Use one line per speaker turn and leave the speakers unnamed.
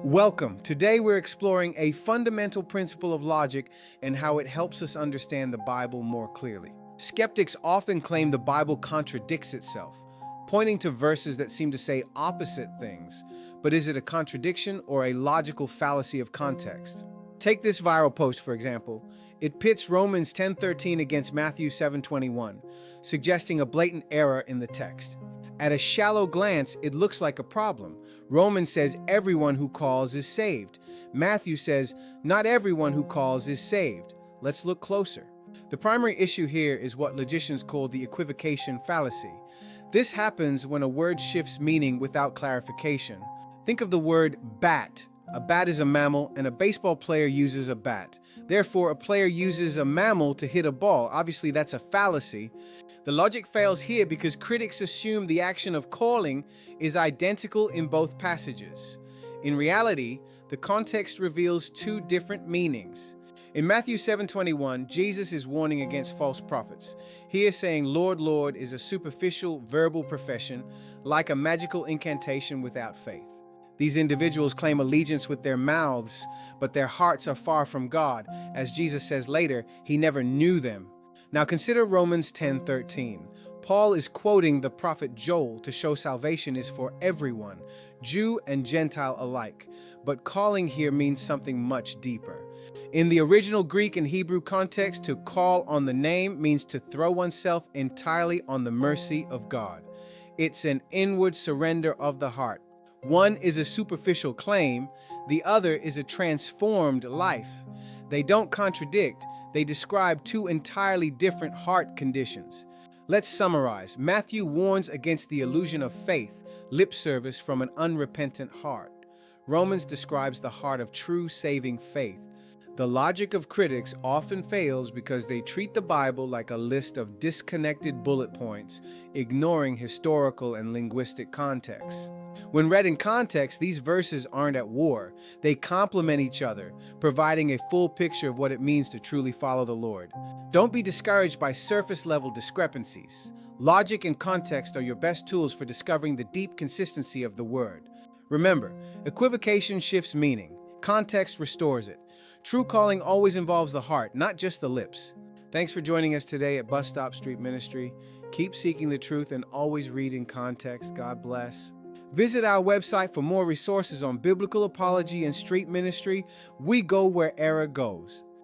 Welcome. Today we're exploring a fundamental principle of logic and how it helps us understand the Bible more clearly. Skeptics often claim the Bible contradicts itself, pointing to verses that seem to say opposite things. But is it a contradiction or a logical fallacy of context? Take this viral post, for example. It pits Romans 10:13 against Matthew 7:21, suggesting a blatant error in the text. At a shallow glance, it looks like a problem. Romans says everyone who calls is saved. Matthew says not everyone who calls is saved. Let's look closer. The primary issue here is what logicians call the equivocation fallacy. This happens when a word shifts meaning without clarification. Think of the word bat. A bat is a mammal, and a baseball player uses a bat. Therefore, a player uses a mammal to hit a ball. Obviously, that's a fallacy. The logic fails here because critics assume the action of calling is identical in both passages. In reality, the context reveals two different meanings. In Matthew 7:21, Jesus is warning against false prophets. He is saying, Lord, Lord is a superficial verbal profession, like a magical incantation without faith. These individuals claim allegiance with their mouths, but their hearts are far from God. As Jesus says later, he never knew them. Now consider Romans 10:13. Paul is quoting the prophet Joel to show salvation is for everyone, Jew and Gentile alike. But calling here means something much deeper. In the original Greek and Hebrew context, to call on the name means to throw oneself entirely on the mercy of God. It's an inward surrender of the heart. One is a superficial claim, the other is a transformed life. They don't contradict, they describe two entirely different heart conditions. Let's summarize. Matthew warns against the illusion of faith, lip service from an unrepentant heart. Romans describes the heart of true saving faith. The logic of critics often fails because they treat the Bible like a list of disconnected bullet points, ignoring historical and linguistic context. When read in context, these verses aren't at war. They complement each other, providing a full picture of what it means to truly follow the Lord. Don't be discouraged by surface-level discrepancies. Logic and context are your best tools for discovering the deep consistency of the Word. Remember, equivocation shifts meaning. Context restores it. True calling always involves the heart, not just the lips. Thanks for joining us today at Bus Stop Street Ministry. Keep seeking the truth and always read in context. God bless. Visit our website for more resources on biblical apology and street ministry. We go where error goes.